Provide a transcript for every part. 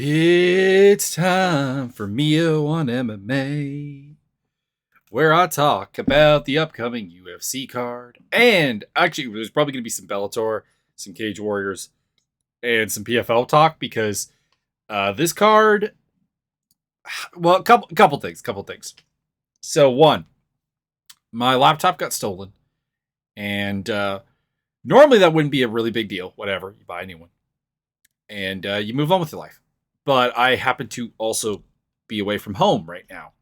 It's time for Mio on MMA, where I talk about the upcoming UFC card. And actually, there's probably going to be some Bellator, some Cage Warriors, and some PFL talk because this card, well, couple things. So one, my laptop got stolen, and normally that wouldn't be a really big deal. Whatever, you buy a new one, and you move on with your life. But I happen to also be away from home right now.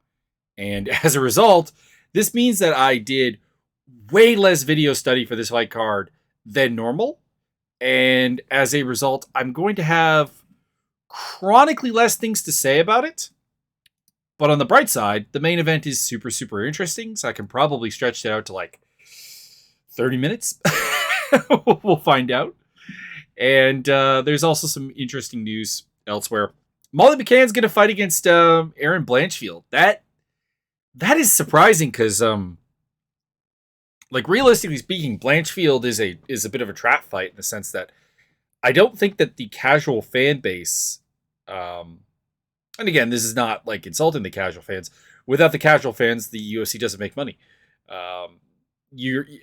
And as a result, this means that I did way less video study for this fight card than normal. And as a result, I'm going to have chronically less things to say about it. But on the bright side, the main event is super, super interesting. So I can probably stretch it out to like 30 minutes. We'll find out. And there's also some interesting news elsewhere. Molly McCann's going to fight against Erin Blanchfield. That is surprising because, like, realistically speaking, Blanchfield is a bit of a trap fight in the sense that I don't think that the casual fan base, and again, this is not like insulting the casual fans. Without the casual fans, the UFC doesn't make money.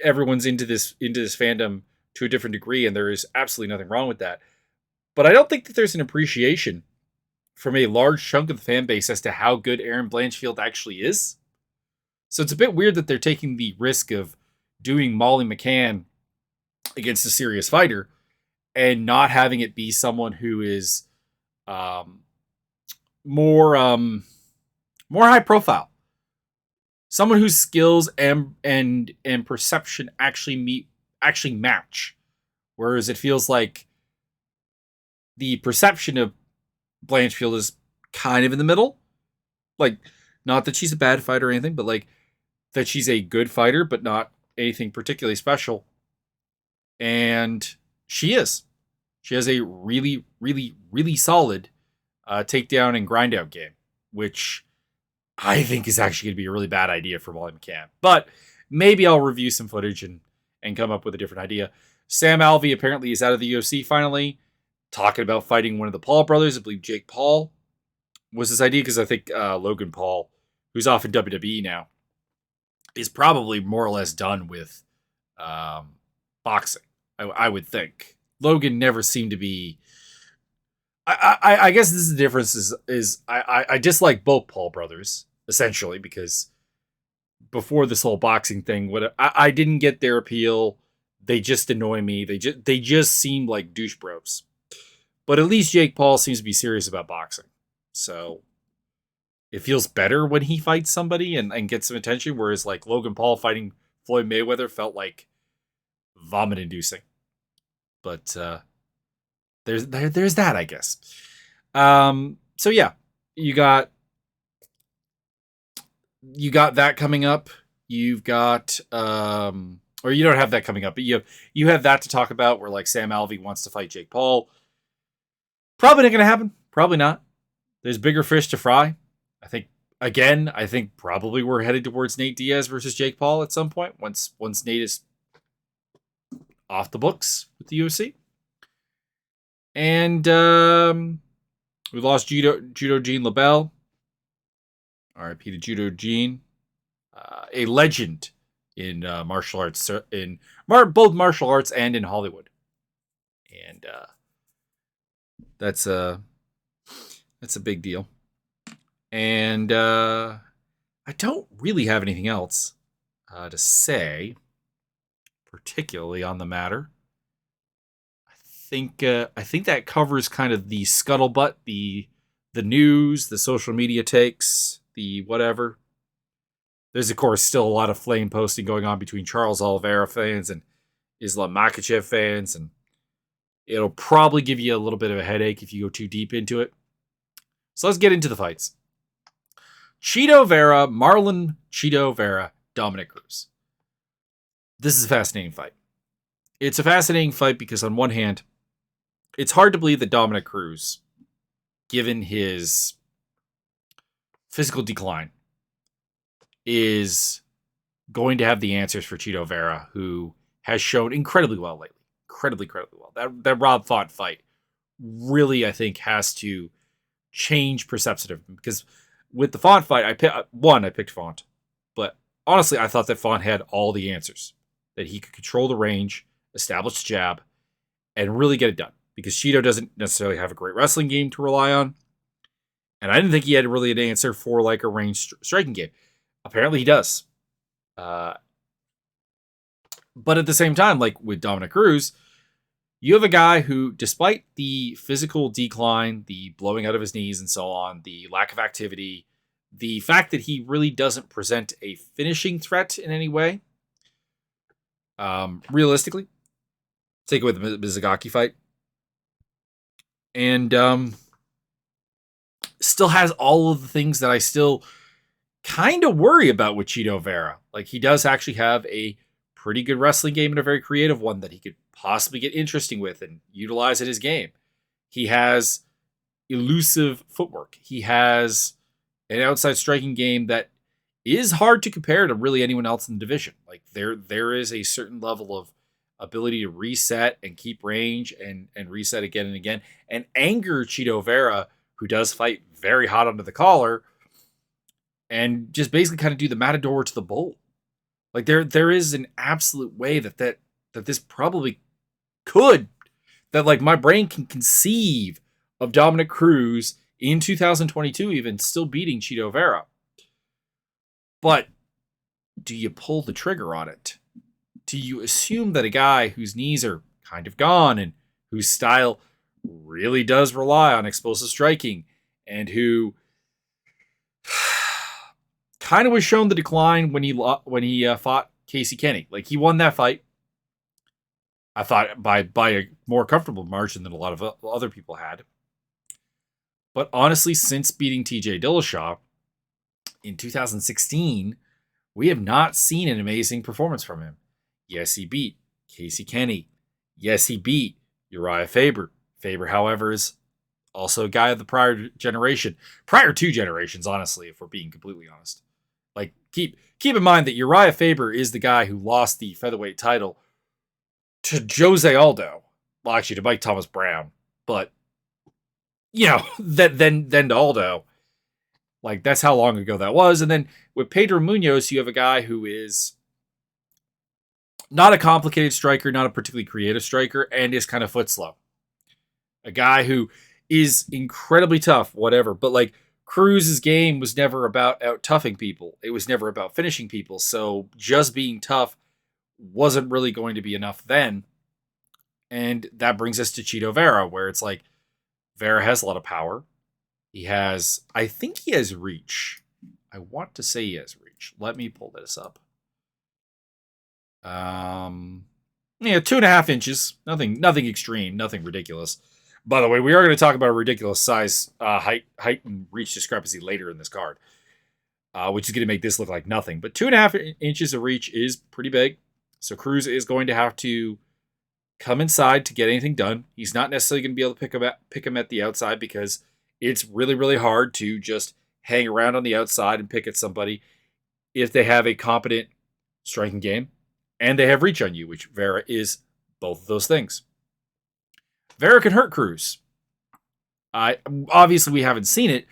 Everyone's into this fandom to a different degree, and there is absolutely nothing wrong with that. But I don't think that there's an appreciation from a large chunk of the fan base as to how good Erin Blanchfield actually is. So it's a bit weird that they're taking the risk of doing Molly McCann against a serious fighter and not having it be someone who is more high profile. Someone whose skills and perception actually match. Whereas it feels like the perception of Blanchfield is kind of in the middle. Like, not that she's a bad fighter or anything, but like that she's a good fighter, but not anything particularly special. And she is. She has a really, really, really solid takedown and grind out game, which I think is actually going to be a really bad idea for Molly McCann. But maybe I'll review some footage and come up with a different idea. Sam Alvey apparently is out of the UFC finally. Talking about fighting one of the Paul brothers. I believe Jake Paul was his idea because I think Logan Paul, who's off in WWE now, is probably more or less done with boxing. I would think. Logan never seemed to be. I guess this is the difference. Is I dislike both Paul brothers essentially because before this whole boxing thing, I didn't get their appeal. They just annoy me. They just seem like douche bros. But at least Jake Paul seems to be serious about boxing. So it feels better when he fights somebody and gets some attention. Whereas like Logan Paul fighting Floyd Mayweather felt like vomit inducing. But there's that, I guess. So yeah, you got that coming up. You've got or you don't have that coming up, but you have that to talk about where like Sam Alvey wants to fight Jake Paul. Probably not going to happen. Probably not. There's bigger fish to fry. I think probably we're headed towards Nate Diaz versus Jake Paul at some point once Nate is off the books with the UFC. And we lost Judo Gene LaBelle. R.I.P. to Judo Gene. A legend in martial arts, in both martial arts and in Hollywood. And that's a big deal. And I don't really have anything else to say, particularly on the matter. I think that covers kind of the scuttlebutt, the news, the social media takes, the whatever. There's, of course, still a lot of flame posting going on between Charles Oliveira fans and Islam Makhachev fans, and it'll probably give you a little bit of a headache if you go too deep into it. So let's get into the fights. Marlon Chito Vera, Dominic Cruz. This is a fascinating fight. It's a fascinating fight because on one hand, it's hard to believe that Dominic Cruz, given his physical decline, is going to have the answers for Chito Vera, who has shown incredibly well lately. Incredibly well. That Rob Font fight really, I think, has to change perception of him. Because with the Font fight, I picked Font. But honestly, I thought that Font had all the answers. That he could control the range, establish the jab, and really get it done. Because Cheeto doesn't necessarily have a great wrestling game to rely on. And I didn't think he had really an answer for like a ranged striking game. Apparently he does. But at the same time, like with Dominic Cruz, you have a guy who, despite the physical decline, the blowing out of his knees and so on, the lack of activity, the fact that he really doesn't present a finishing threat in any way, realistically, take it with the Mizugaki fight, and still has all of the things that I still kind of worry about with Chito Vera. Like, he does actually have a pretty good wrestling game and a very creative one that he could possibly get interesting with and utilize in his game. He has elusive footwork. He has an outside striking game that is hard to compare to really anyone else in the division. Like, there is a certain level of ability to reset and keep range and reset again and again and anger Chito Vera, who does fight very hot under the collar, and just basically kind of do the matador to the bull. Like, there is an absolute way that this probably could, that like my brain can conceive of Dominic Cruz in 2022 even still beating Chito Vera. But do you pull the trigger on it? Do you assume that a guy whose knees are kind of gone and whose style really does rely on explosive striking and who kind of was shown the decline when he fought Casey Kenny? Like, he won that fight, I thought, by a more comfortable margin than a lot of other people had. But honestly, since beating TJ Dillashaw in 2016, we have not seen an amazing performance from him. Yes, he beat Casey Kenny. Yes, he beat Uriah Faber. Faber, however, is also a guy of the prior two generations, honestly, if we're being completely honest. Like, keep in mind that Uriah Faber is the guy who lost the featherweight title to Jose Aldo. Well, actually, to Mike Thomas Brown. But, you know, then to Aldo. Like, that's how long ago that was. And then with Pedro Munoz, you have a guy who is not a complicated striker, not a particularly creative striker, and is kind of foot slow. A guy who is incredibly tough, whatever. But, like, Cruz's game was never about out-toughing people. It was never about finishing people. So just being tough wasn't really going to be enough then. And that brings us to Chito Vera, where it's like, Vera has a lot of power. I think he has reach. I want to say he has reach. Let me pull this up. 2.5 inches. Nothing extreme, nothing ridiculous. By the way, we are going to talk about a ridiculous size, height and reach discrepancy later in this card, which is going to make this look like nothing. But 2.5 inches of reach is pretty big. So Cruz is going to have to come inside to get anything done. He's not necessarily going to be able to pick him at the outside, because it's really, really hard to just hang around on the outside and pick at somebody if they have a competent striking game and they have reach on you, which Vera is both of those things. Vera can hurt Cruz. Obviously, we haven't seen it,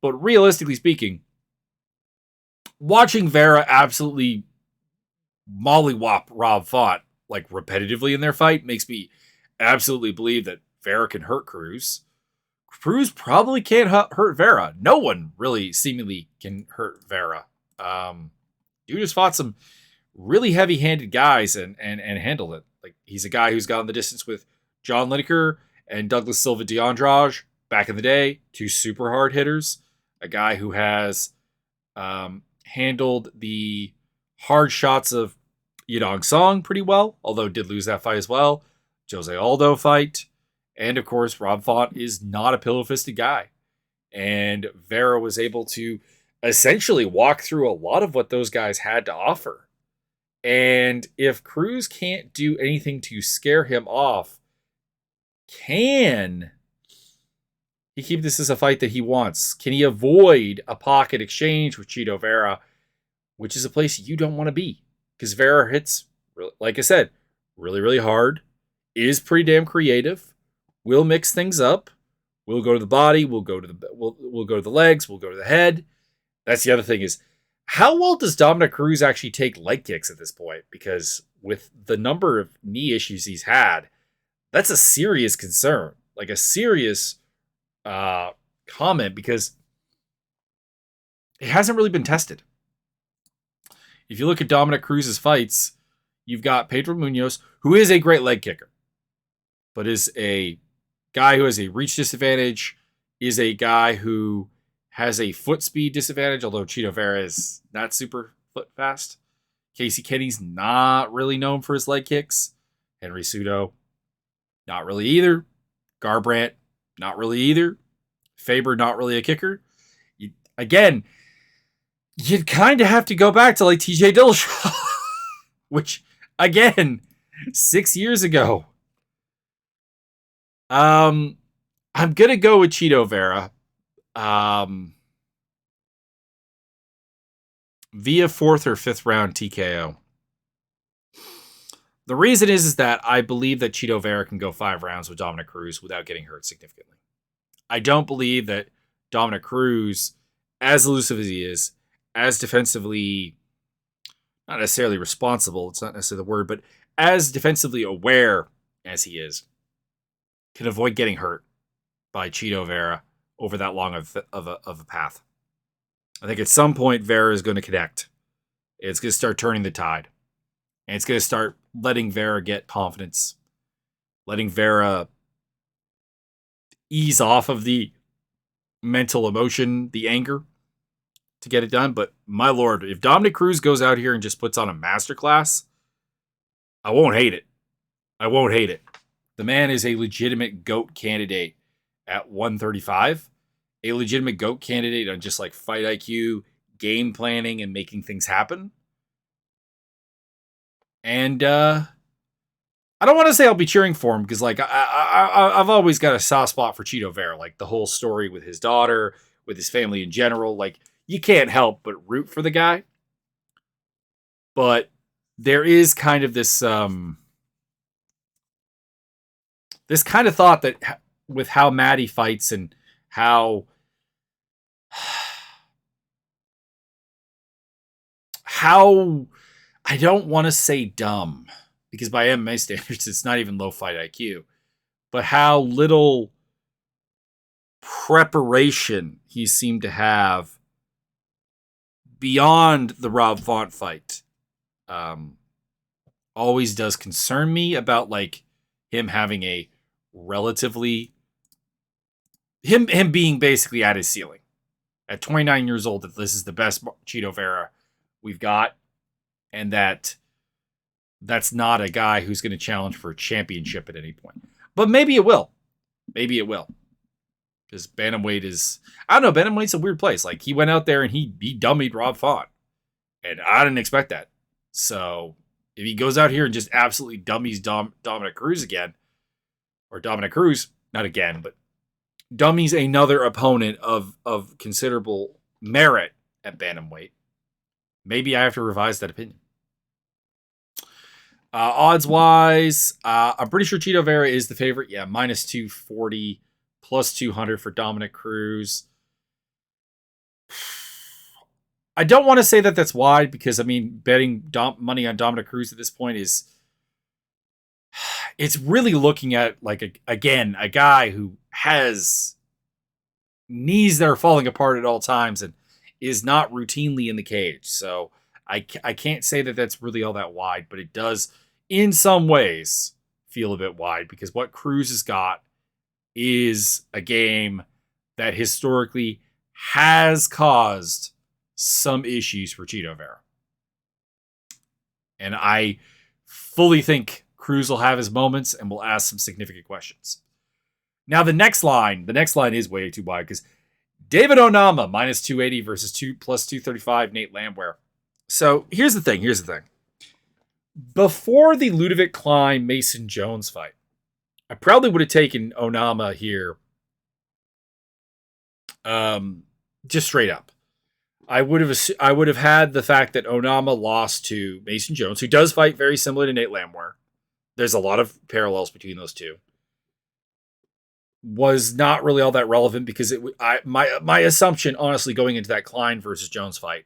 but realistically speaking, watching Vera absolutely mollywop Rob Font like repetitively in their fight makes me absolutely believe that Vera can hurt Cruz. Cruz probably can't hurt Vera. No one really seemingly can hurt Vera. Dude has fought some really heavy-handed guys and handled it. Like, he's a guy who's gone the distance with John Lineker and Douglas Silva de Andrade back in the day, two super hard hitters. A guy who has handled the hard shots of Yadong Song pretty well, although did lose that fight as well. Jose Aldo fight. And of course, Rob Font is not a pillow-fisted guy. And Vera was able to essentially walk through a lot of what those guys had to offer. And if Cruz can't do anything to scare him off, can he keep this as a fight that he wants? Can he avoid a pocket exchange with Chito Vera, which is a place you don't want to be? Because Vera hits, like I said, really, really hard, is pretty damn creative, will mix things up, We'll go to the body. We'll go to the legs. We'll go to the head. That's the other thing is, how well does Dominic Cruz actually take leg kicks at this point? Because with the number of knee issues he's had, that's a serious concern, like a serious comment, because it hasn't really been tested. If you look at Dominic Cruz's fights, you've got Pedro Munoz, who is a great leg kicker, but is a guy who has a reach disadvantage, is a guy who has a foot speed disadvantage, although Chito Vera is not super foot fast. Casey Kenny's not really known for his leg kicks. Henry Cejudo, not really either. Garbrandt, not really either. Faber, not really a kicker. Again, you'd kind of have to go back to like TJ Dillashaw, which, again, 6 years ago. I'm going to go with Chito Vera. Via 4th or 5th round TKO. The reason is that I believe that Chito Vera can go 5 rounds with Dominic Cruz without getting hurt significantly. I don't believe that Dominic Cruz, as elusive as he is, as defensively, not necessarily responsible, it's not necessarily the word, but as defensively aware as he is, can avoid getting hurt by Chito Vera over that long of a path. I think at some point Vera is going to connect. It's going to start turning the tide. And it's going to start letting Vera get confidence. Letting Vera ease off of the mental emotion, the anger to get it done. But my lord, if Dominic Cruz goes out here and just puts on a masterclass, I won't hate it. I won't hate it. The man is a legitimate GOAT candidate at 135. A legitimate GOAT candidate on just like fight IQ, game planning, and making things happen. And I don't want to say I'll be cheering for him because like I've always got a soft spot for Chito Vera. Like the whole story with his daughter, with his family in general. Like you can't help but root for the guy. But there is kind of this this kind of thought that with how Maddie fights and how I don't want to say dumb, because by MMA standards, it's not even low fight IQ, but how little preparation he seemed to have beyond the Rob Font fight always does concern me about like him having a relatively him being basically at his ceiling at 29 years old, that this is the best Chito Vera we've got, and that's not a guy who's going to challenge for a championship at any point. But maybe it will. Maybe it will. Because bantamweight is, I don't know, bantamweight's a weird place. Like he went out there and he dummied Rob Font, and I didn't expect that. So if he goes out here and just absolutely dummies Dominic Cruz again, or Dominic Cruz, not again, but dummies another opponent of considerable merit at bantamweight, maybe I have to revise that opinion. Odds-wise, I'm pretty sure Chito Vera is the favorite. Yeah, minus 240, plus 200 for Dominic Cruz. I don't want to say that that's wide, because, I mean, betting money on Dominic Cruz at this point is... It's really looking at, like, a guy who has knees that are falling apart at all times and is not routinely in the cage. So I can't say that that's really all that wide, but it does, in some ways, feel a bit wide, because what Cruz has got is a game that historically has caused some issues for Chito Vera. And I fully think Cruz will have his moments and will ask some significant questions. Now, the next line is way too wide, because David Onama, minus 280 versus plus 235, Nate Landwehr. So here's the thing. Before the Ludovic Klein Mason Jones fight, I probably would have taken Onama here just straight up. I would have had the fact that Onama lost to Mason Jones, who does fight very similar to Nate Landwehr. There's a lot of parallels between those two. was not really all that relevant because my assumption, honestly, going into that Klein versus Jones fight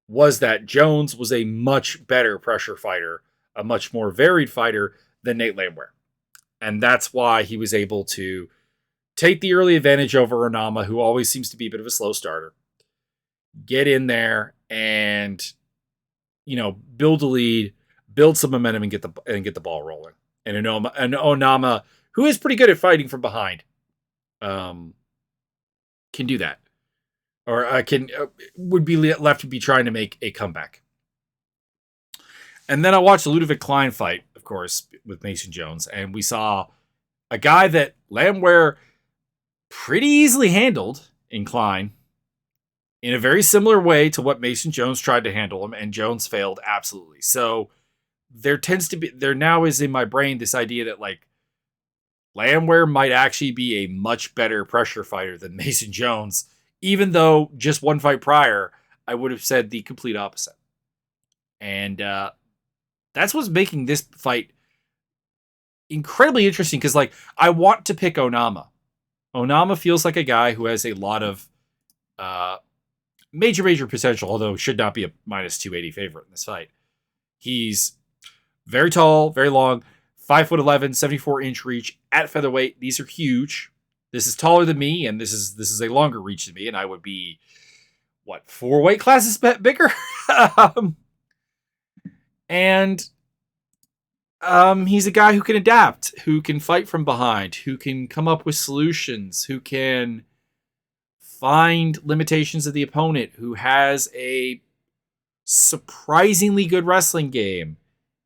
was that Jones was a much better pressure fighter, a much more varied fighter than Nate Landwehr. And that's why he was able to take the early advantage over Onama, who always seems to be a bit of a slow starter, get in there and, build a lead, build some momentum and get the ball rolling. And Onama, who is pretty good at fighting from behind, can do that. Or would be left to be trying to make a comeback. And then I watched the Ludovic Klein fight, of course, with Mason Jones, and we saw a guy that Landwehr pretty easily handled in Klein in a very similar way to what Mason Jones tried to handle him, and Jones failed absolutely. So there now is in my brain this idea that like Landwehr might actually be a much better pressure fighter than Mason Jones, even though just one fight prior, I would have said the complete opposite. And that's what's making this fight incredibly interesting because, like, I want to pick Onama. Onama feels like a guy who has a lot of major potential, although should not be a minus 280 favorite in this fight. He's very tall, very long, 5'11", 74-inch reach at featherweight. These are huge. This is taller than me, and this is a longer reach than me, and I would be, 4 weight classes bigger? And he's a guy who can adapt, who can fight from behind, who can come up with solutions, who can find limitations of the opponent, who has a surprisingly good wrestling game,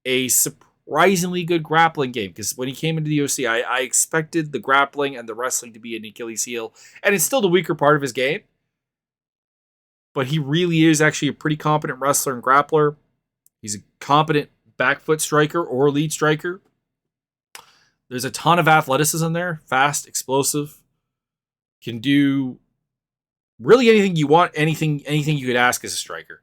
a surprisingly good grappling game. Because when he came into the UFC, I expected the grappling and the wrestling to be an Achilles heel, and it's still the weaker part of his game. But he really is actually a pretty competent wrestler and grappler. He's a competent back foot striker or lead striker. There's a ton of athleticism there. Fast, explosive. Can do really anything you want, anything you could ask as a striker.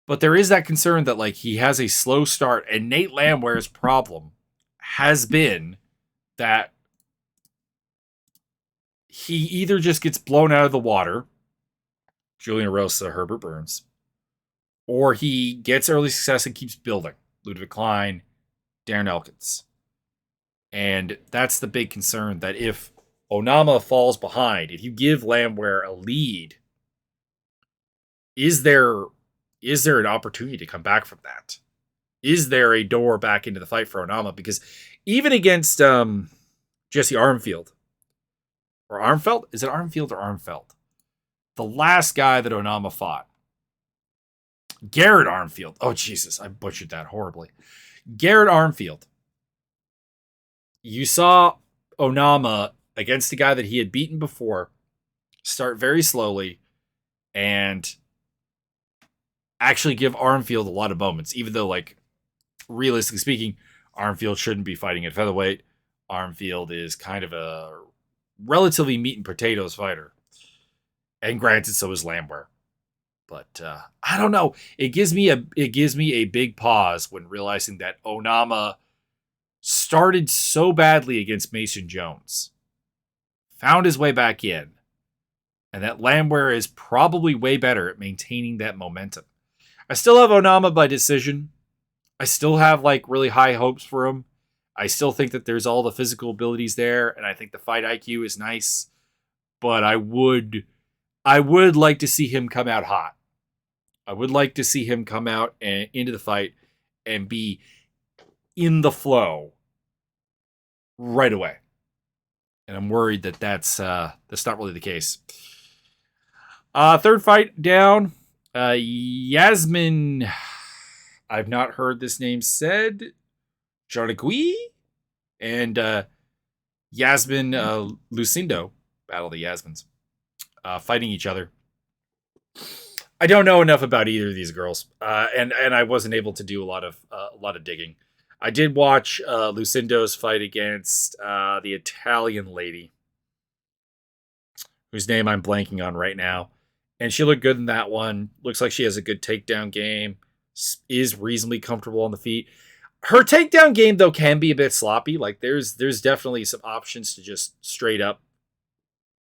But there is that concern that like he has a slow start, and Nate Landwehr's problem has been that he either just gets blown out of the water, Julian Rosa, Herbert Burns, or he gets early success and keeps building. Ludovic Klein, Darren Elkins. And that's the big concern, that if Onama falls behind, if you give Landwehr a lead, is there an opportunity to come back from that? Is there a door back into the fight for Onama? Because even against Jesse Armfield, or Armfelt? Is it Armfield or Armfelt? The last guy that Onama fought, Garrett Armfield. Oh, Jesus, I butchered that horribly. Garrett Armfield. You saw Onama against a guy that he had beaten before start very slowly and actually give Armfield a lot of moments, even though, like, realistically speaking, Armfield shouldn't be fighting at featherweight. Armfield is kind of a relatively meat and potatoes fighter. And granted, so is Landwehr. But I don't know. It gives me a big pause when realizing that Onama started so badly against Mason Jones, found his way back in, and that Landwehr is probably way better at maintaining that momentum. I still have Onama by decision. I still have like really high hopes for him. I still think that there's all the physical abilities there, and I think the fight IQ is nice. But I would like to see him come out hot. I would like to see him come out and into the fight and be in the flow right away. And I'm worried that that's not really the case. Third fight down, Yasmin. I've not heard this name said. Jardigui and Yasmin Lucindo, Battle of the Yasmins, fighting each other. I don't know enough about either of these girls, and I wasn't able to do a lot of digging. I did watch Lucindo's fight against the Italian lady, whose name I'm blanking on right now, and she looked good in that one. Looks like she has a good takedown game, is reasonably comfortable on the feet. Her takedown game though can be a bit sloppy. Like there's definitely some options to just straight up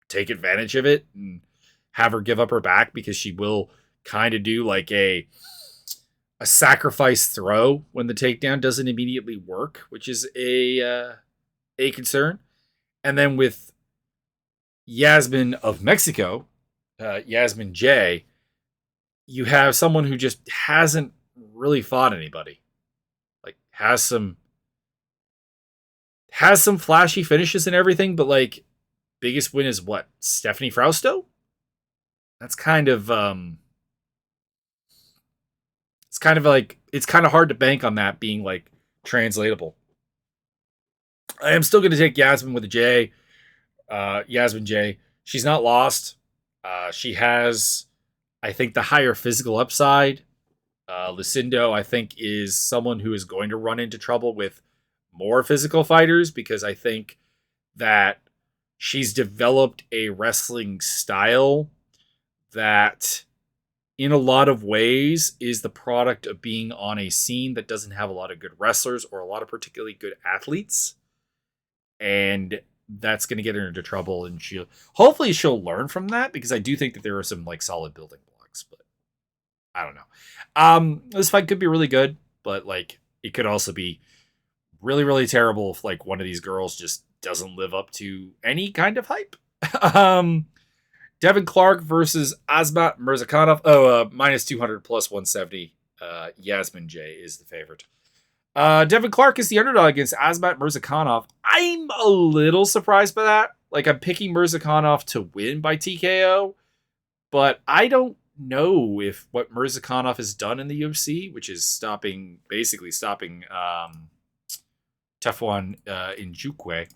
take advantage of it and have her give up her back, because she will kind of do like a sacrifice throw when the takedown doesn't immediately work, which is a concern. And then with Yasmin of Mexico, Yasmin J, you have someone who just hasn't really fought anybody. Like has some flashy finishes and everything, but like biggest win is what? Stephanie Frausto? That's kind of it's kind of like it's kind of hard to bank on that being like translatable. I am still going to take Yasmin with a J. Yasmin J. She's not lost. She has, I think, the higher physical upside. Lucindo, I think, is someone who is going to run into trouble with more physical fighters, because I think that she's developed a wrestling style that in a lot of ways is the product of being on a scene that doesn't have a lot of good wrestlers or a lot of particularly good athletes. And that's going to get her into trouble, and hopefully she'll learn from that, because I do think that there are some like solid building blocks, but I don't know. This fight could be really good, but like it could also be really, really terrible if like one of these girls just doesn't live up to any kind of hype. Devin Clark versus Azmat Mirzakhanov. Minus 200 plus 170. Yasmin J is the favorite. Devin Clark is the underdog against Azmat Mirzakhanov. I'm a little surprised by that. Like, I'm picking Mirzakhanov to win by TKO, but I don't know if what Mirzakhanov has done in the UFC, which is basically stopping Tefwan Njukwe,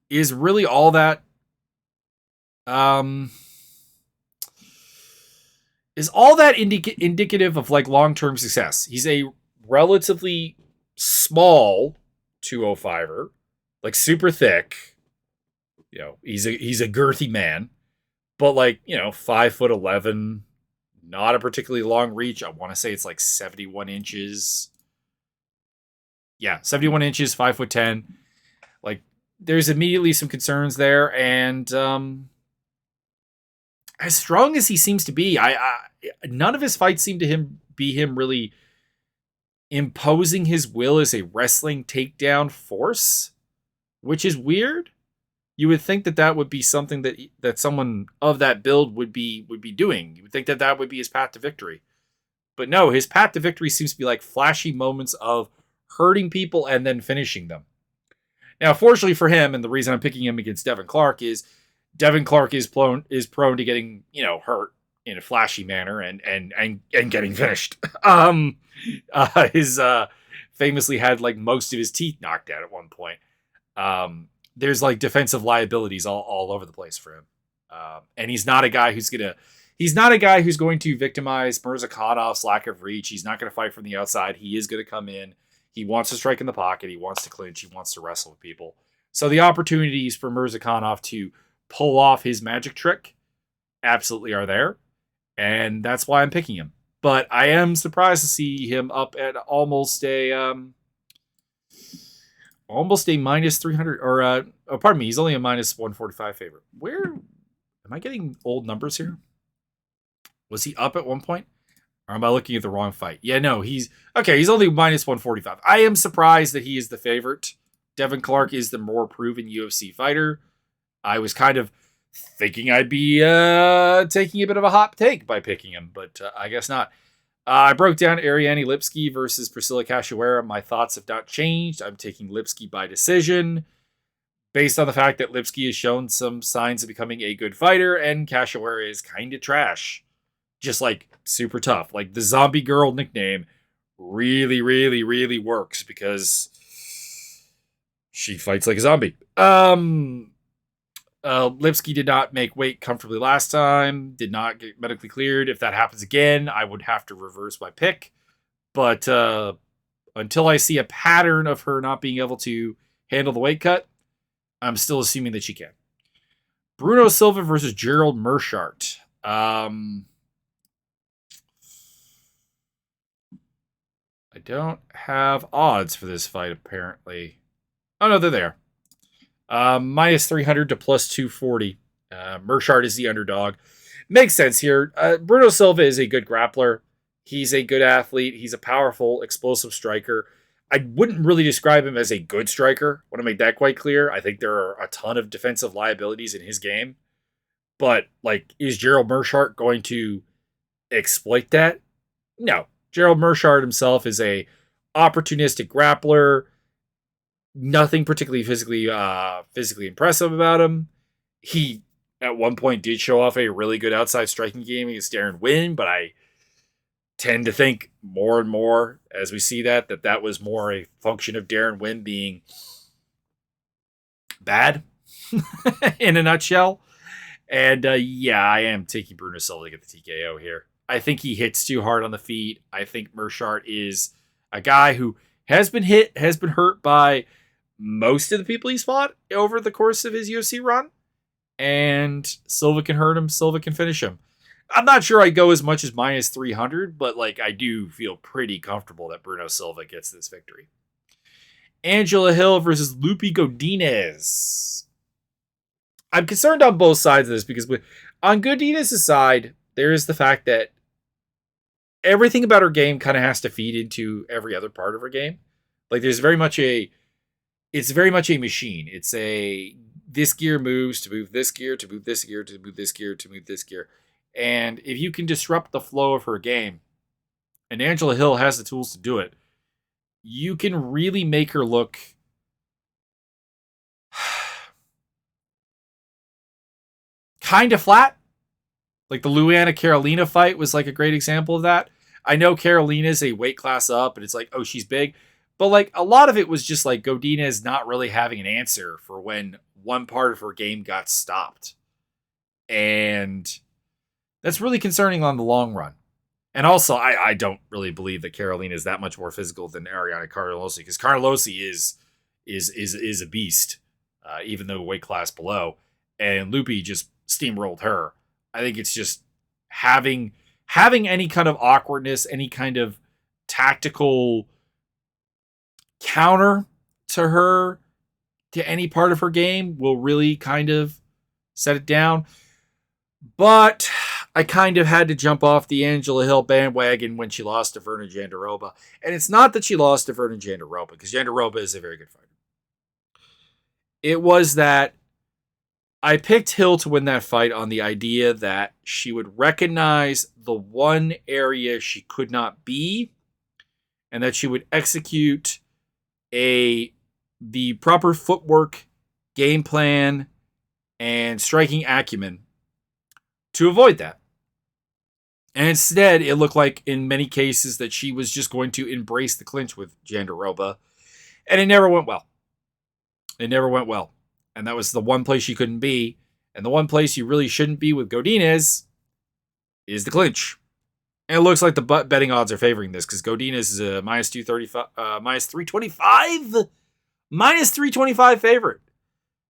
is really all that indicative of like long-term success. He's a relatively small 205er, like super thick. You know, he's a girthy man, but like, you know, 5'11", not a particularly long reach. I want to say it's like 71 inches. Yeah, 71 inches, 5'10". Like, there's immediately some concerns there, and as strong as he seems to be, I none of his fights seem to be him really imposing his will as a wrestling takedown force, which is weird. You would think that would be something that someone of that build would be doing. You would think that would be his path to victory. But no, his path to victory seems to be like flashy moments of hurting people and then finishing them. Now, fortunately for him, and the reason I'm picking him against Devin Clark is Devin Clark is prone to getting, you know, hurt in a flashy manner and getting finished. His famously had like most of his teeth knocked out at one point. There's like defensive liabilities all over the place for him. And he's not a guy who's going to victimize Mirzakhanov's lack of reach. He's not going to fight from the outside. He is going to come in. He wants to strike in the pocket. He wants to clinch. He wants to wrestle with people. So the opportunities for Mirzakhanov to pull off his magic trick absolutely are there. And that's why I'm picking him. But I am surprised to see him up at almost a minus 300, or pardon me, he's only a minus 145 favorite. Where am I getting old numbers here? Was he up at one point? Or am I looking at the wrong fight? Yeah, no, he's only minus 145. I am surprised that he is the favorite. Devin Clark is the more proven UFC fighter. I was kind of thinking I'd be taking a bit of a hot take by picking him, but I guess not. I broke down Ariane Lipski versus Priscilla Cachoeira. My thoughts have not changed. I'm taking Lipski by decision, based on the fact that Lipski has shown some signs of becoming a good fighter, and Cachoeira is kind of trash. Just like super tough. Like the zombie girl nickname really, really, really works because she fights like a zombie. Lipski did not make weight comfortably last time, did not get medically cleared. If that happens again, I would have to reverse my pick. But until I see a pattern of her not being able to handle the weight cut, I'm still assuming that she can. Bruno Silva versus Gerald Meerschaert. I don't have odds for this fight, apparently. Oh, no, they're there. Minus 300 to plus 240. Mershart is the underdog. Makes sense here. Bruno Silva is a good grappler. He's a good athlete. He's a powerful, explosive striker. I wouldn't really describe him as a good striker. I want to make that quite clear. I think there are a ton of defensive liabilities in his game. But, like, is Gerald Mershart going to exploit that? No. Gerald Mershart himself is a opportunistic grappler. Nothing particularly physically impressive about him. He, at one point, did show off a really good outside striking game against Darren Wynn, but I tend to think more and more as we see that was more a function of Darren Wynn being bad in a nutshell. And yeah, I am taking Bruno Silva to get the TKO here. I think he hits too hard on the feet. I think Mershart is a guy who has been hurt by most of the people he's fought over the course of his UFC run. And Silva can hurt him. Silva can finish him. I'm not sure I go as much as minus 300, but like I do feel pretty comfortable that Bruno Silva gets this victory. Angela Hill versus Lupi Godinez. I'm concerned on both sides of this because on Godinez's side, there is the fact that everything about her game kind of has to feed into every other part of her game. Like it's very much a machine. It's this gear moves to move this gear, to move this gear, to move this gear, to move this gear. And if you can disrupt the flow of her game, and Angela Hill has the tools to do it, you can really make her look kind of flat. Like the Luana Carolina fight was like a great example of that. I know Carolina's a weight class up and it's like, oh, she's big. But like a lot of it was just like Godinez not really having an answer for when one part of her game got stopped. And that's really concerning on the long run. And also, I don't really believe that Carolina is that much more physical than Ariana Carlosi, because Carlosi is a beast, even though weight class below. And Lupi just steamrolled her. I think it's just having any kind of awkwardness, any kind of tactical counter to her, to any part of her game, will really kind of set it down. But I kind of had to jump off the Angela Hill bandwagon when she lost to Verna Jandiroba. And it's not that she lost to Verna Jandiroba, because Jandiroba is a very good fighter. It was that I picked Hill to win that fight on the idea that she would recognize the one area she could not be, and that she would execute the proper footwork, game plan, and striking acumen to avoid that. And instead, it looked like in many cases that she was just going to embrace the clinch with Jandiroba, and it never went well. It never went well. And that was the one place you couldn't be. And the one place you really shouldn't be with Godinez is the clinch. And it looks like the betting odds are favoring this, because Godinez is a minus 235, minus 325, minus 325 favorite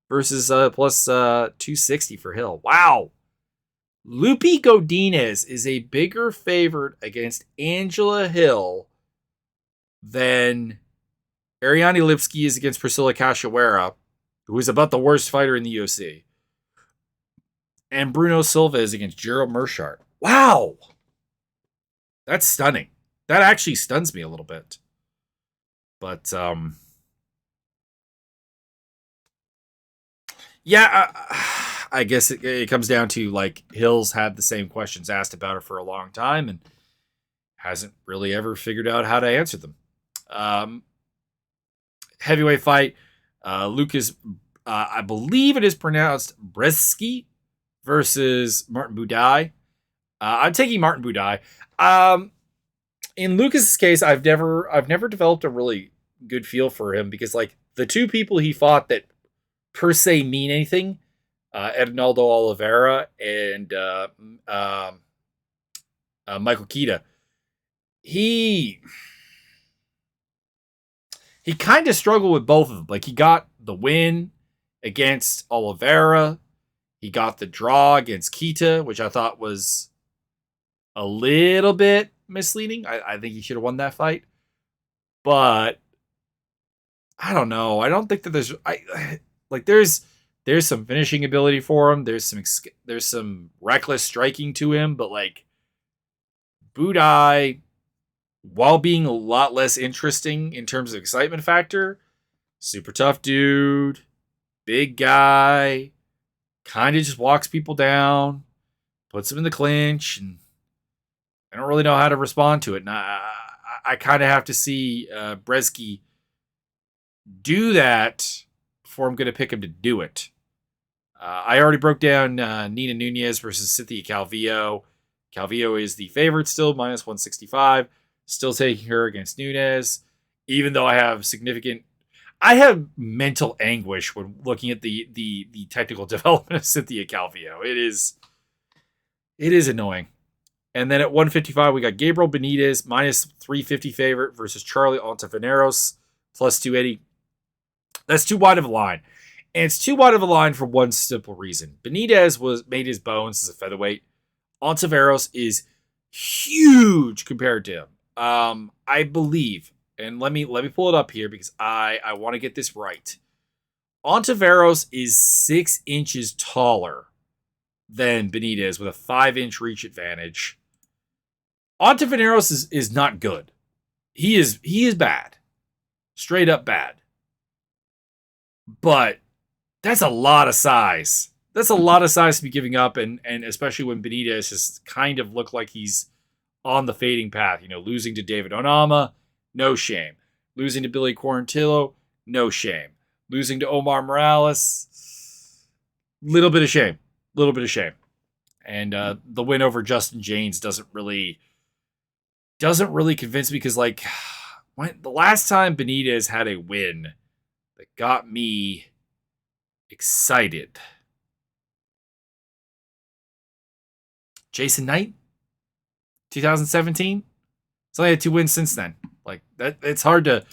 versus plus 260 for Hill. Wow. Lupi Godinez is a bigger favorite against Angela Hill than Ariane Lipski is against Priscilla Cachoeira, who is about the worst fighter in the UFC. And Bruno Silva is against Gerald Mershart. Wow. That's stunning. That actually stuns me a little bit. But, yeah, I guess it comes down to, like, Hill's had the same questions asked about her for a long time and hasn't really ever figured out how to answer them. Heavyweight fight. Lucas, I believe it is pronounced Breski versus Martin Budai. I'm taking Martin Budai. In Lucas's case, I've never developed a really good feel for him, because like the two people he fought that per se mean anything, Ednaldo Oliveira and Michael Keita, he kind of struggled with both of them. Like he got the win against Oliveira, he got the draw against Keita, which I thought was a little bit misleading. I think he should have won that fight. but I don't know. I don't think that there's some finishing ability for him. There's some reckless striking to him, but like Budai, while being a lot less interesting in terms of excitement factor, super tough dude, big guy, kind of just walks people down, puts them in the clinch, and I don't really know how to respond to it. And I kind of have to see Bresky do that before I'm going to pick him to do it. I already broke down Nina Nunez versus Cynthia Calvillo. Calvillo is the favorite still, minus 165. Still taking her against Nunez, even though I have mental anguish when looking at the technical development of Cynthia Calvillo. It is annoying. And then at 155, we got Gabriel Benitez, minus 350 favorite versus Charlie Ontiveros, plus 280. That's too wide of a line. And it's too wide of a line for one simple reason. Benitez made his bones as a featherweight. Ontiveros is huge compared to him. I believe, and let me pull it up here because I want to get this right. Ontiveros is 6 inches taller than Benitez with a 5-inch reach advantage. Ontiveros is not good. He is bad. Straight up bad. But that's a lot of size. That's a lot of size to be giving up, and especially when Benitez just kind of looked like he's on the fading path. You know, losing to David Onama, no shame. Losing to Billy Quarantillo, no shame. Losing to Omar Morales, little bit of shame. Little bit of shame. And the win over Justin James doesn't really convince me because, like, when the last time Benitez had a win that got me excited, Jason Knight, 2017. He's only had 2 wins since then. Like that, it's hard to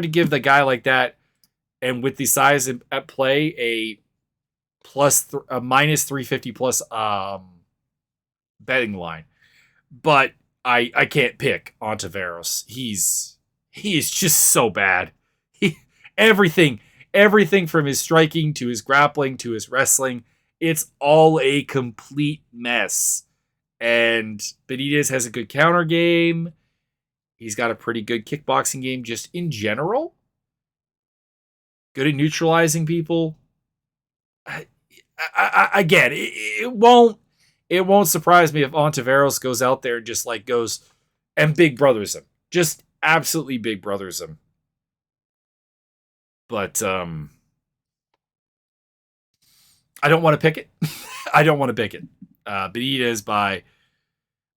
give the guy like that, and with the size at play, a minus 350 plus betting line. But I can't pick Ontiveros. He is just so bad. Everything from his striking to his grappling to his wrestling, it's all a complete mess. And Benitez has a good counter game. He's got a pretty good kickboxing game just in general. Good at neutralizing people. Again, it won't surprise me if Ontiveros goes out there and just like goes and big brothers him. Just absolutely big brothers him. But I don't want to pick it. I don't want to pick it. Benitez by...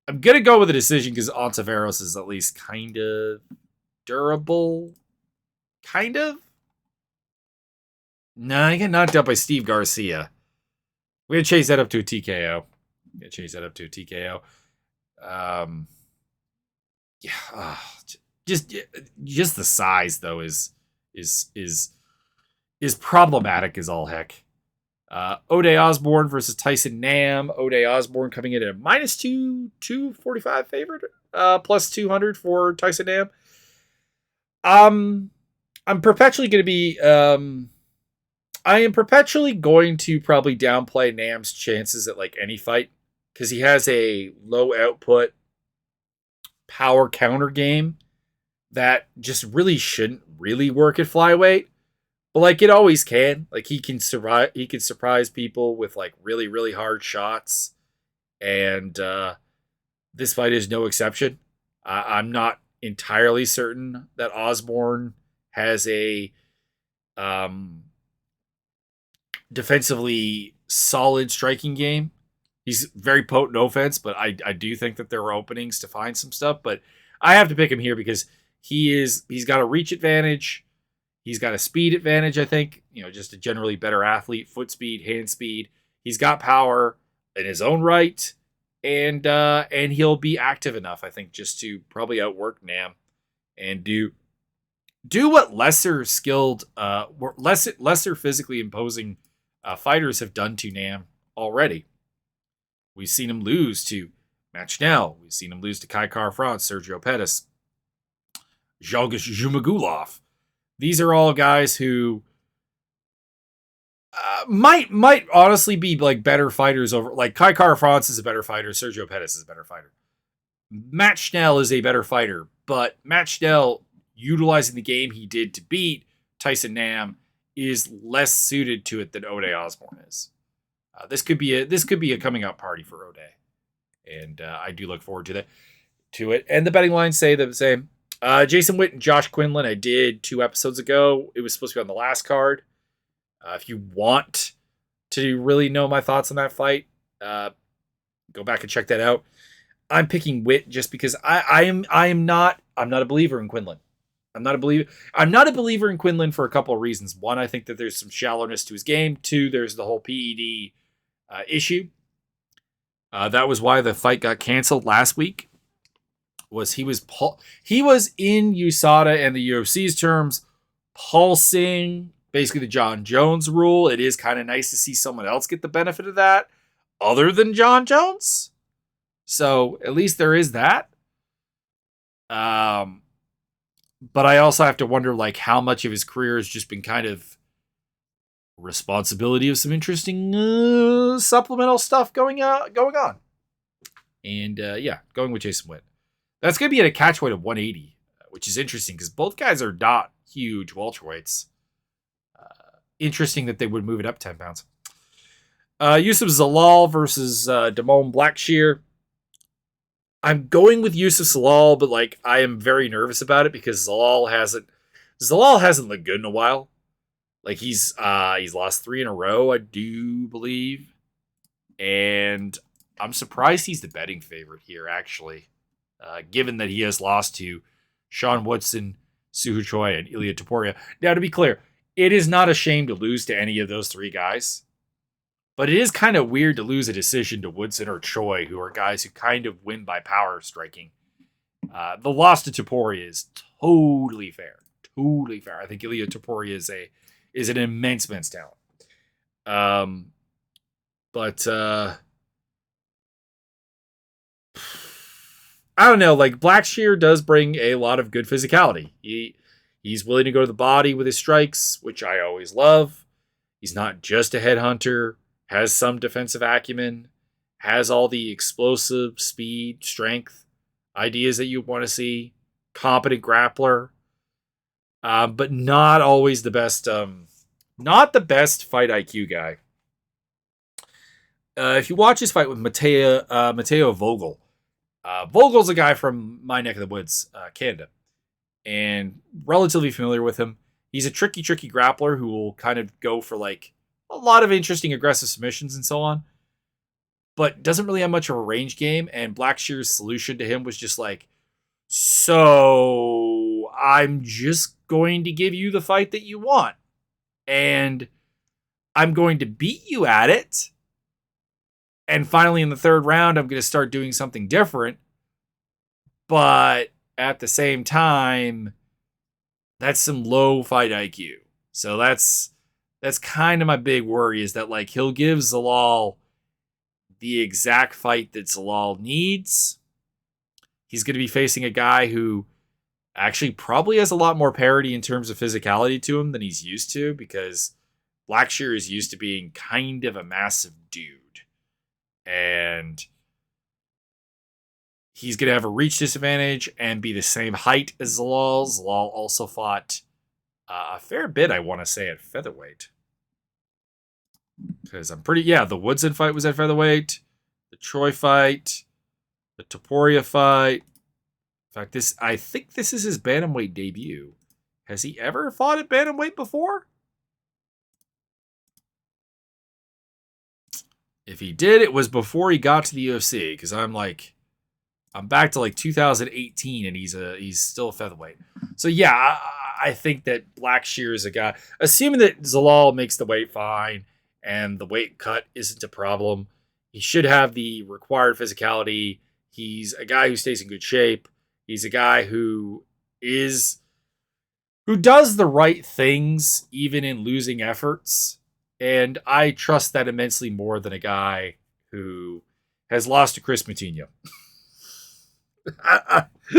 I'm going to go with a decision because Ontiveros is at least kind of durable. Kind of? No, he got knocked out by Steve Garcia. We're going to chase that up to a TKO. Yeah. Just the size, though, is problematic as all heck. Ode Osborne versus Tyson Nam. Ode Osborne coming in at a minus 245 favorite, plus 200 for Tyson Nam. I'm perpetually going to be. I am perpetually going to probably downplay Nam's chances at like any fight because he has a low output power counter game that just really shouldn't really work at flyweight. But like it always can. Like he can surprise people with like really, really hard shots. And this fight is no exception. I'm not entirely certain that Osborne has a defensively solid striking game. He's very potent offense, but I do think that there are openings to find some stuff. But I have to pick him here because he's got a reach advantage. He's got a speed advantage, I think. You know, just a generally better athlete, foot speed, hand speed. He's got power in his own right, and he'll be active enough, I think, just to probably outwork Nam and do what lesser skilled, lesser physically imposing fighters have done to Nam already. We've seen him lose to Matt Schnell. We've seen him lose to Kai Kara France, Sergio Pettis. Zhalgas Zhumagulov. These are all guys who might honestly be like better fighters over. Like Kai Kara-France is a better fighter. Sergio Pettis is a better fighter. Matt Schnell is a better fighter, but Matt Schnell, utilizing the game he did to beat Tyson Nam, is less suited to it than Ode Osborne is. This could be a coming out party for Ode, and I do look forward to it. And the betting lines say the same. Jason Witt and Josh Quinlan, I did 2 episodes ago. It was supposed to be on the last card. If you want to really know my thoughts on that fight, go back and check that out. I'm picking Witt just because I'm not a believer in Quinlan. I'm not a believer in Quinlan for a couple of reasons. One, I think that there's some shallowness to his game. 2, there's the whole PED issue. That was why the fight got canceled last week. He was in USADA and the UFC's terms pulsing basically the John Jones rule. It is kind of nice to see someone else get the benefit of that other than John Jones. So at least there is that. But I also have to wonder like how much of his career has just been kind of responsibility of some interesting supplemental stuff going on. And going with Jason Witt. That's going to be at a catch weight of 180, which is interesting because both guys are not huge welterweights. Interesting that they would move it up 10 pounds. Yusuf Zalal versus Damon Blackshear. I'm going with Yusuf Zalal, but like I am very nervous about it because Zalal hasn't looked good in a while. Like he's lost 3 in a row, I do believe, and I'm surprised he's the betting favorite here actually. Given that he has lost to Sean Woodson, Suhu Choi, and Ilya Topuria. Now, to be clear, it is not a shame to lose to any of those 3 guys, but it is kind of weird to lose a decision to Woodson or Choi, who are guys who kind of win by power striking. The loss to Topuria is totally fair. Totally fair. I think Ilya Topuria is an immense talent. But I don't know, like Blackshear does bring a lot of good physicality. He's willing to go to the body with his strikes, which I always love. He's not just a headhunter, has some defensive acumen, has all the explosive speed, strength, ideas that you want to see, competent grappler, but not always the best, not the best fight IQ guy. If you watch his fight with Matteo Vogel, Vogel's a guy from my neck of the woods, Canada, and relatively familiar with him. He's a tricky grappler who will kind of go for like a lot of interesting aggressive submissions and so on, but doesn't really have much of a range game. And Blackshear's solution to him was just like, so I'm just going to give you the fight that you want, and I'm going to beat you at it. And finally, in the 3rd round, I'm going to start doing something different. But at the same time, that's some low fight IQ. So that's kind of my big worry, is that like he'll give Zalal the exact fight that Zalal needs. He's going to be facing a guy who actually probably has a lot more parity in terms of physicality to him than he's used to, because Blackshear is used to being kind of a massive dude. And he's going to have a reach disadvantage and be the same height as Zalal. Zalal also fought a fair bit, I want to say, at featherweight. Because the Woodson fight was at featherweight. The Choi fight. The Topuria fight. In fact, I think this is his bantamweight debut. Has he ever fought at bantamweight before? If he did, it was before he got to the UFC, because I'm back to like 2018 and he's still a featherweight. So yeah, I think that Blackshear is a guy, assuming that Zalal makes the weight fine and the weight cut isn't a problem, he should have the required physicality. He's a guy who stays in good shape. He's a guy who does the right things even in losing efforts. And I trust that immensely more than a guy who has lost to Chris Moutinho.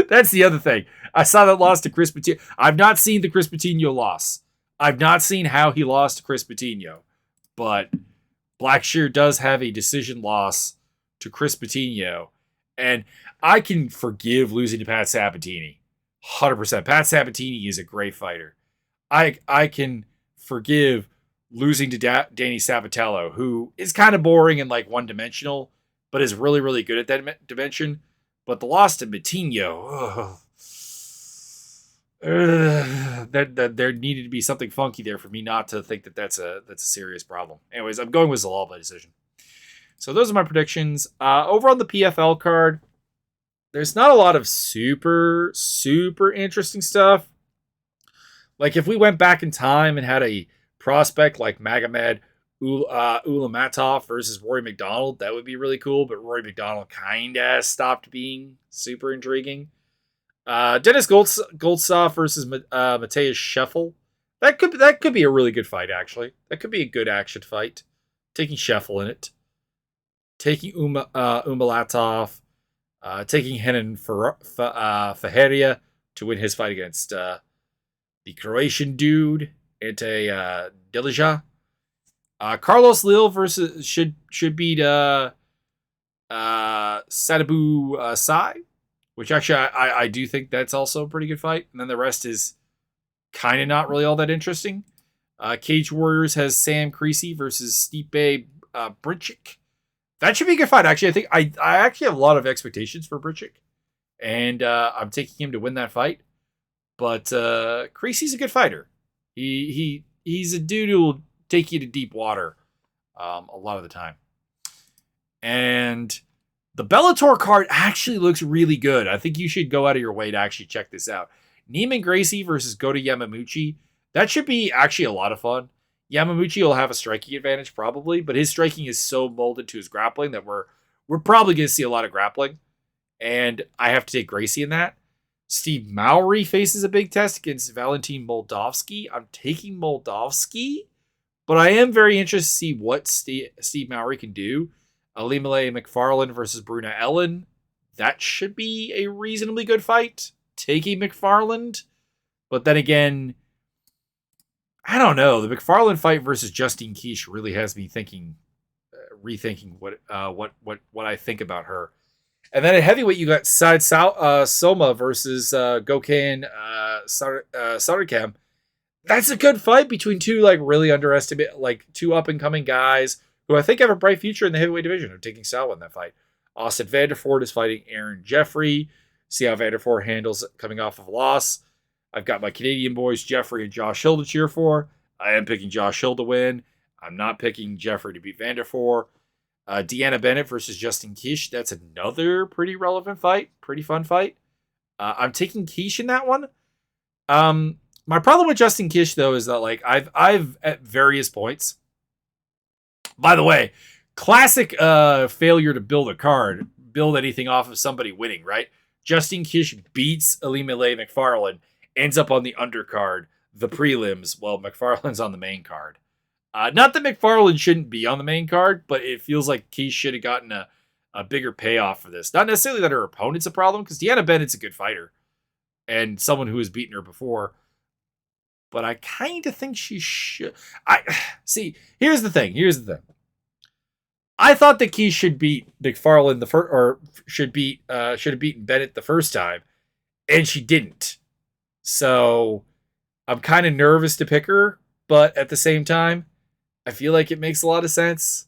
That's the other thing. I saw that loss to Chris Patino. I've not seen the Chris Patino loss. I've not seen how he lost to Chris Patino. But Blackshear does have a decision loss to Chris Patino. And I can forgive losing to Pat Sabatini. 100%. Pat Sabatini is a great fighter. I can forgive losing to Danny Sabatello, who is kind of boring and like one-dimensional, but is really, really good at that dimension. But the loss to Matinho, there needed to be something funky there for me not to think that that's a serious problem. Anyways, I'm going with Zalal by decision. So those are my predictions. Over on the PFL card, there's not a lot of super, super interesting stuff. Like if we went back in time and had a prospect like Magomed Ulamatov versus Rory McDonald, that would be really cool, but Rory McDonald kind of stopped being super intriguing. Dennis Goldsoff versus Mateus Scheffel. That could be a really good fight, actually. That could be a good action fight. Taking Scheffel in it. Taking Umalatov. Taking Henan Faheria to win his fight against the Croatian dude, Ante Delija. Carlos Lille versus should beat Sadabu Sai, which actually I do think that's also a pretty good fight. And then the rest is kind of not really all that interesting. Cage Warriors has Sam Creasy versus Stipe Brinchik. That should be a good fight. Actually, I think I actually have a lot of expectations for Brinchik, and I'm taking him to win that fight. But Creasy's a good fighter. He's a dude who will take you to deep water a lot of the time. And the Bellator card actually looks really good. I think you should go out of your way to actually check this out. Neiman Gracie versus Goto Yamamuchi. That should be actually a lot of fun. Yamamuchi will have a striking advantage probably, but his striking is so molded to his grappling that we're probably going to see a lot of grappling. And I have to take Gracie in that. Steve Mowry faces a big test against Valentin Moldavsky. I'm taking Moldavsky, but I am very interested to see what Steve Mowry can do. Alimale McFarland versus Bruna Ellen. That should be a reasonably good fight. Taking McFarland. But then again, I don't know. The McFarland fight versus Justine Kish really has me thinking, rethinking what I think about her. And then at heavyweight, you got Said Soma versus Gokhan Sarikam. That's a good fight between two like really underestimated, like two up and coming guys who I think have a bright future in the heavyweight division. I'm taking Salwa in that fight. Austin Vanderford is fighting Aaron Jeffrey. See how Vanderford handles it coming off of a loss. I've got my Canadian boys, Jeffrey and Josh Hill, to cheer for. I am picking Josh Hill to win. I'm not picking Jeffrey to beat Vanderford. Deanna Bennett versus Justin Kish. That's another pretty relevant fight. Pretty fun fight. I'm taking Kish in that one. My problem with Justin Kish, though, is that like I've at various points. By the way, classic failure to build a card, build anything off of somebody winning, right? Justin Kish beats Alimale McFarland, ends up on the undercard, the prelims, while McFarland's on the main card. Not that McFarland shouldn't be on the main card, but it feels like Kish should have gotten a bigger payoff for this. Not necessarily that her opponent's a problem, because Deanna Bennett's a good fighter and someone who has beaten her before. But I kind of think she should. See. Here's the thing. I thought that Kish should beat McFarland should have beaten Bennett the first time, and she didn't. So I'm kind of nervous to pick her, but at the same time, I feel like it makes a lot of sense.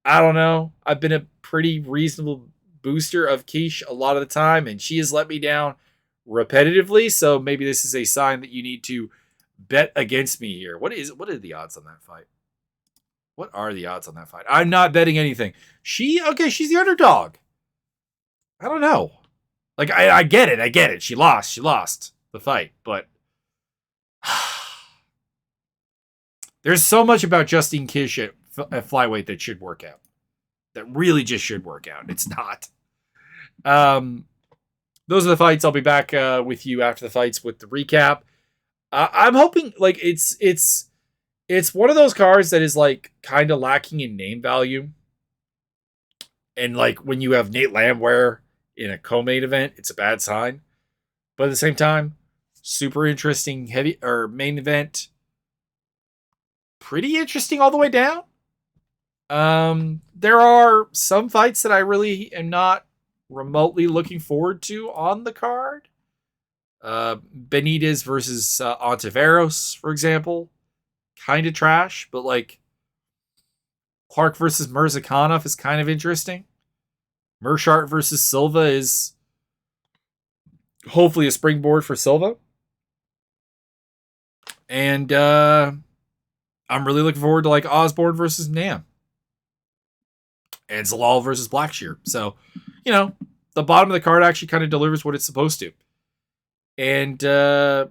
I don't know. I've been a pretty reasonable booster of Kish a lot of the time, and she has let me down repetitively. So maybe this is a sign that you need to bet against me here. What are the odds on that fight? What are the odds on that fight? I'm not betting anything. She's the underdog. I don't know. Like, I get it. She lost the fight, but there's so much about Justine Kish at flyweight that should work out. That really just should work out. It's not. Those are the fights. I'll be back with you after the fights with the recap. I'm hoping like it's one of those cards that is like kind of lacking in name value. And like when you have Nate Landwehr in a co-main event, it's a bad sign. But at the same time, super interesting heavy or main event. Pretty interesting all the way down. There are some fights that I really am not remotely looking forward to on the card. Benitez versus Ontiveros, for example, kind of trash, but like Clark versus Mirzakhanov is kind of interesting. Mershart versus Silva is hopefully a springboard for Silva. And I'm really looking forward to like Osborne versus Nam. And Zalal versus Blackshear. So, the bottom of the card actually kind of delivers what it's supposed to. And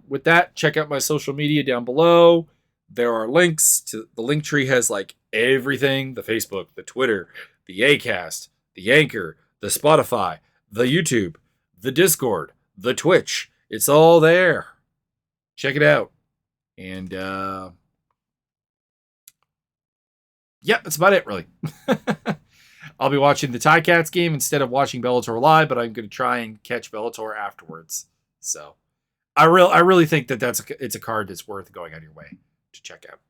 with that, check out my social media down below. There are links to the link tree has like everything: the Facebook, the Twitter, the Acast, the Anchor, the Spotify, the YouTube, the Discord, the Twitch. It's all there. Check it out. And yeah, that's about it, really. I'll be watching the Ticats game instead of watching Bellator live, but I'm going to try and catch Bellator afterwards. So I really think that it's a card that's worth going on your way to check out.